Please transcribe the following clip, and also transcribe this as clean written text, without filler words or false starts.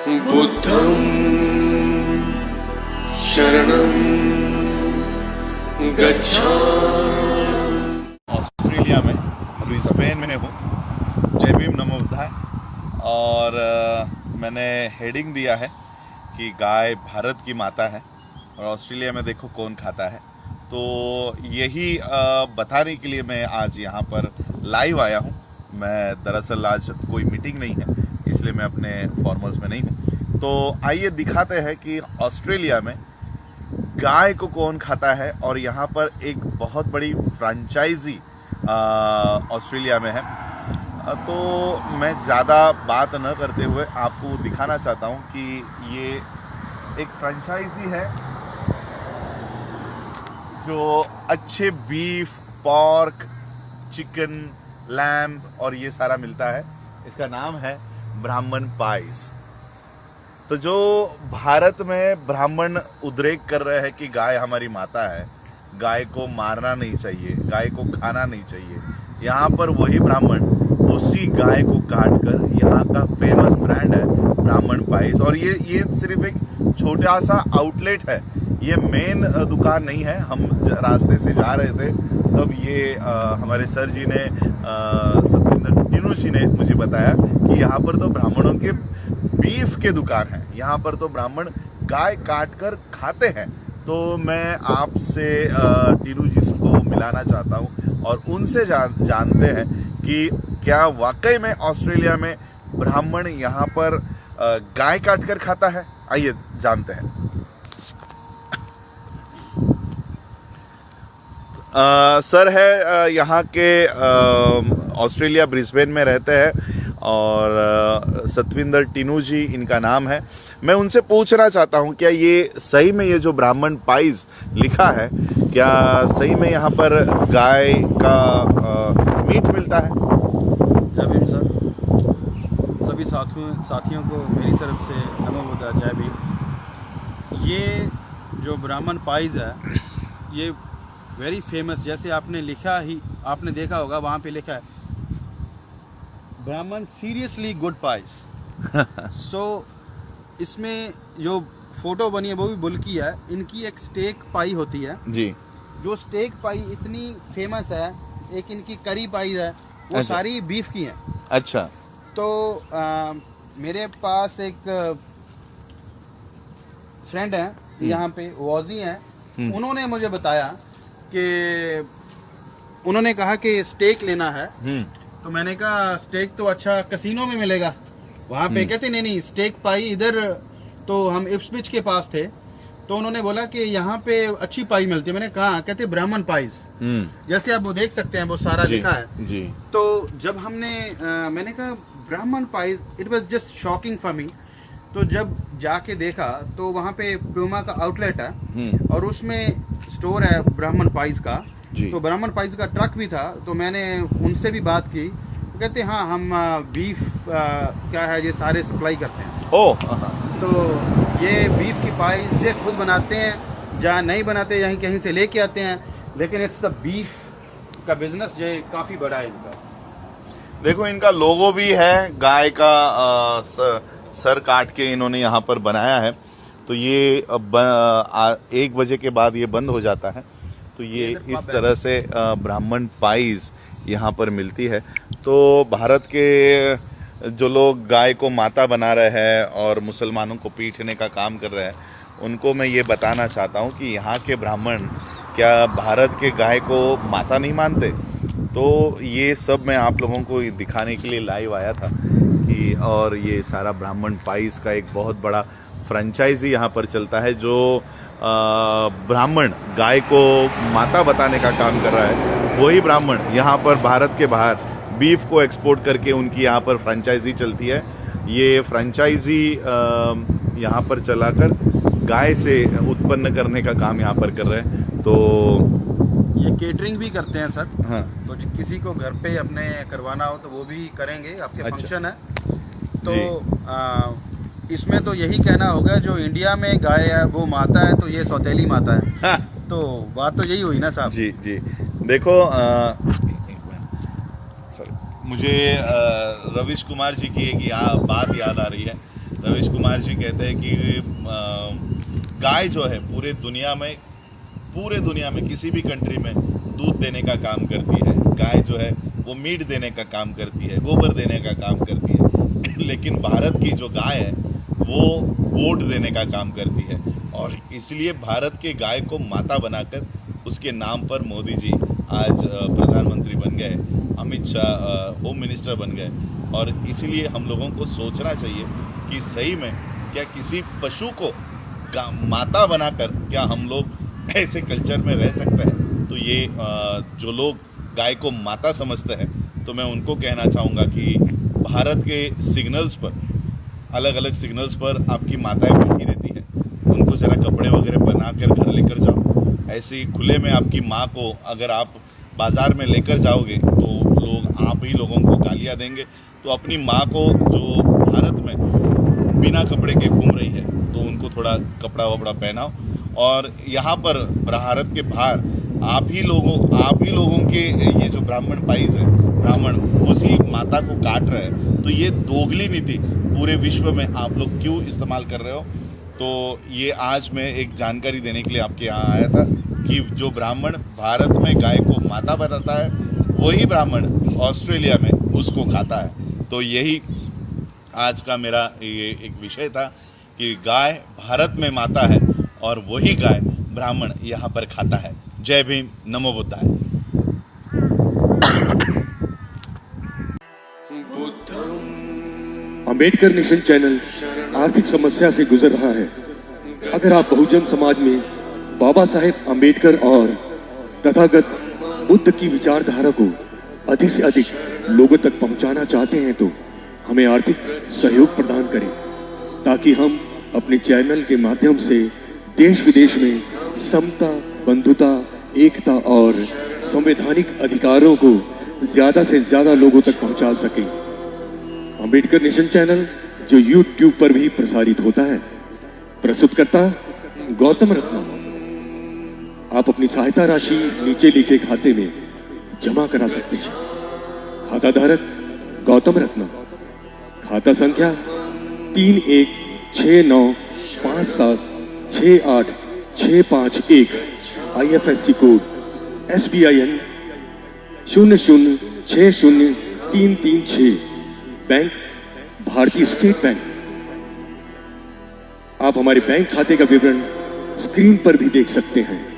बुद्धं शरणं गच्छामि। ऑस्ट्रेलिया में ब्रिस्बेन में हूँ। जय भीम नमो बुद्धाय। और मैंने हेडिंग दिया है कि गाय भारत की माता है और ऑस्ट्रेलिया में देखो कौन खाता है। तो यही बताने के लिए मैं आज यहाँ पर लाइव आया हूँ। मैं दरअसल आज कोई मीटिंग नहीं है, इसलिए मैं अपने फॉर्मल्स में नहीं हूँ। तो आइए दिखाते हैं कि ऑस्ट्रेलिया में गाय को कौन खाता है। और यहाँ पर एक बहुत बड़ी फ्रेंचाइजी ऑस्ट्रेलिया में है। तो मैं ज़्यादा बात न करते हुए आपको दिखाना चाहता हूँ कि ये एक फ्रेंचाइजी है जो अच्छे बीफ, पॉर्क, चिकन, लैम्ब और ये सारा मिलता है। इसका नाम है ब्राह्मण पाइस। तो जो भारत में ब्राह्मण उद्रेक कर रहे हैं कि गाय हमारी माता है, गाय को मारना नहीं चाहिए, गाय को खाना नहीं चाहिए, यहाँ पर वही ब्राह्मण उसी गाय को काट कर यहाँ का फेमस ब्रांड है ब्राह्मण पाइस। और ये सिर्फ एक छोटा सा आउटलेट है, ये मेन दुकान नहीं है। हम रास्ते से जा रहे थे तब ये हमारे सर जी ने, सतविंदर टीनू जी ने मुझे बताया कि यहाँ पर तो ब्राह्मणों के बीफ के दुकान है, यहाँ पर तो ब्राह्मण गाय काट कर खाते हैं। तो मैं आपसे टीनू जी को मिलाना चाहता हूँ और उनसे जानते हैं कि क्या वाकई में ऑस्ट्रेलिया में ब्राह्मण यहाँ पर गाय काट कर खाता है। आइए जानते हैं। सर है यहाँ के ऑस्ट्रेलिया ब्रिस्बेन में रहते हैं और सतविंदर टीनू जी इनका नाम है। मैं उनसे पूछना चाहता हूँ क्या ये सही में, ये जो ब्राह्मण पाइस लिखा है, क्या सही में यहाँ पर गाय का मीट मिलता है? जय भीम सर, सभी साथियों को मेरी तरफ से नमो बुद्धाय, जय भीम। ये जो ब्राह्मण पाइस है ये वेरी फेमस, जैसे आपने लिखा ही आपने देखा होगा वहाँ पे लिखा है ब्राह्मण सीरियसली गुड पाइस। सो इसमें जो फोटो बनी है वो भी बुल की है। इनकी एक स्टेक पाई होती है जी, जो स्टेक पाई इतनी फेमस है। एक इनकी करी पाई है, वो अच्छा। सारी बीफ की है। अच्छा। तो मेरे पास एक फ्रेंड है यहाँ पे, वॉजी हैं, उन्होंने मुझे बताया कि उन्होंने कहा कि स्टेक लेना है। तो मैंने कहा स्टेक तो अच्छा कैसीनो में मिलेगा वहाँ पे। कहते नहीं स्टेक पाई इधर। तो हम इप्सविच के पास थे, तो उन्होंने बोला कि यहाँ पे अच्छी पाई मिलती है। मैंने कहा, कहते ब्राह्मण पाइस, जैसे आप वो देख सकते हैं वो सारा लिखा है जी। तो जब हमने मैंने कहा ब्राह्मण price, it was just shocking for me. तो जब जाके देखा तो वहाँ पे प्यूमा का आउटलेट है और उसमें स्टोर है ब्राह्मण पाइस का। तो ब्राह्मण पाइस का ट्रक भी था। तो मैंने उनसे भी बात की, तो कहते हाँ हम बीफ क्या है ये सारे सप्लाई करते हैं। तो ये बीफ की पाइस ये खुद बनाते हैं, जहाँ नहीं बनाते यहीं कहीं से लेके आते हैं, लेकिन इट्स द बीफ का बिजनेस ये काफ़ी बड़ा है इनका। देखो इनका लोगो भी है, गाय का सर काट के इन्होंने यहाँ पर बनाया है। तो ये 1 बजे के बाद ये बंद हो जाता है। तो ये इस तरह से ब्राह्मण पाइस यहाँ पर मिलती है। तो भारत के जो लोग गाय को माता बना रहे हैं और मुसलमानों को पीटने का काम कर रहे हैं, उनको मैं ये बताना चाहता हूँ कि यहाँ के ब्राह्मण क्या भारत के गाय को माता नहीं मानते? तो ये सब मैं आप लोगों को दिखाने के लिए लाइव आया था कि, और ये सारा ब्राह्मण पाइस का एक बहुत बड़ा फ्रेंचाइजी यहाँ पर चलता है जो ब्राह्मण गाय को माता बताने का काम कर रहा है। वही ब्राह्मण यहाँ पर भारत के बाहर बीफ को एक्सपोर्ट करके उनकी यहाँ पर फ्रेंचाइजी चलती है। ये फ्रेंचाइजी यहाँ पर चलाकर गाय से उत्पन्न करने का काम यहाँ पर कर रहे हैं। तो ये केटरिंग भी करते हैं सर। हाँ, तो किसी को घर पे अपने करवाना हो तो वो भी करेंगे। आपके अच्छा। फंक्शन है तो इसमें तो यही कहना होगा, जो इंडिया में गाय है वो माता है तो ये सौतेली माता है। हाँ। तो बात तो यही हुई ना साहब। जी जी। देखो सॉरी, मुझे रविश कुमार जी की एक बात याद आ रही है रवीश कुमार जी कहते हैं कि गाय जो है पूरे दुनिया में किसी भी कंट्री में दूध देने का काम करती है। गाय जो है वो मीट देने का काम करती है, गोबर देने का काम करती है। लेकिन भारत की जो गाय है वो वोट देने का काम करती है, और इसलिए भारत के गाय को माता बनाकर उसके नाम पर मोदी जी आज प्रधानमंत्री बन गए, अमित शाह होम मिनिस्टर बन गए। और इसलिए हम लोगों को सोचना चाहिए कि सही में क्या किसी पशु को माता बनाकर क्या हम लोग ऐसे कल्चर में रह सकते हैं। तो ये जो लोग गाय को माता समझते हैं, तो मैं उनको कहना चाहूँगा कि भारत के सिग्नल्स पर, अलग अलग सिग्नल्स पर आपकी माताएं बैठी रहती है, उनको ज़रा कपड़े वगैरह बना कर घर लेकर जाओ। ऐसे ही खुले में आपकी माँ को अगर आप बाज़ार में लेकर जाओगे तो लोग आप ही लोगों को गालियाँ देंगे। तो अपनी माँ को जो भारत में बिना कपड़े के घूम रही है, तो उनको थोड़ा कपड़ा वपड़ा पहनाओ। और यहाँ पर भारत के बाहर आप ही लोगों के ये जो ब्राह्मण पाइज है, ब्राह्मण उसी माता को काट रहे हैं। तो ये दोगली नीति पूरे विश्व में आप लोग क्यों इस्तेमाल कर रहे हो। तो ये आज मैं एक जानकारी देने के लिए आपके यहाँ आया था कि जो ब्राह्मण भारत में गाय को माता बनाता है, वही ब्राह्मण ऑस्ट्रेलिया में उसको खाता है। तो यही आज का मेरा ये एक विषय था कि गाय भारत में माता है और वही गाय ब्राह्मण यहाँ पर खाता है। जय भीम, नमो बुद्धाय। अंबेडकर नेशन चैनल आर्थिक समस्या से गुजर रहा है। अगर आप बहुजन समाज में बाबा साहेब अंबेडकर और तथागत बुद्ध की विचारधारा को अधिक से अधिक लोगों तक पहुंचाना चाहते हैं तो हमें आर्थिक सहयोग प्रदान करें, ताकि हम अपने चैनल के माध्यम से देश विदेश में समता, बंधुता, एकता और संवैधानिक अधिकारों को ज्यादा से ज्यादा लोगों तक पहुंचा सकें। अंबेडकर नेशन चैनल जो YouTube पर भी प्रसारित होता है, प्रस्तुतकर्ता गौतम रत्नम। आप अपनी सहायता राशि नीचे लिखे खाते में जमा करा सकते हैं। खाता धारक गौतम रत्नम, खाता संख्या 3169576865 IFSC कोड SBIN 0060336, बैंक भारतीय स्टेट बैंक। आप हमारे बैंक खाते का विवरण स्क्रीन पर भी देख सकते हैं।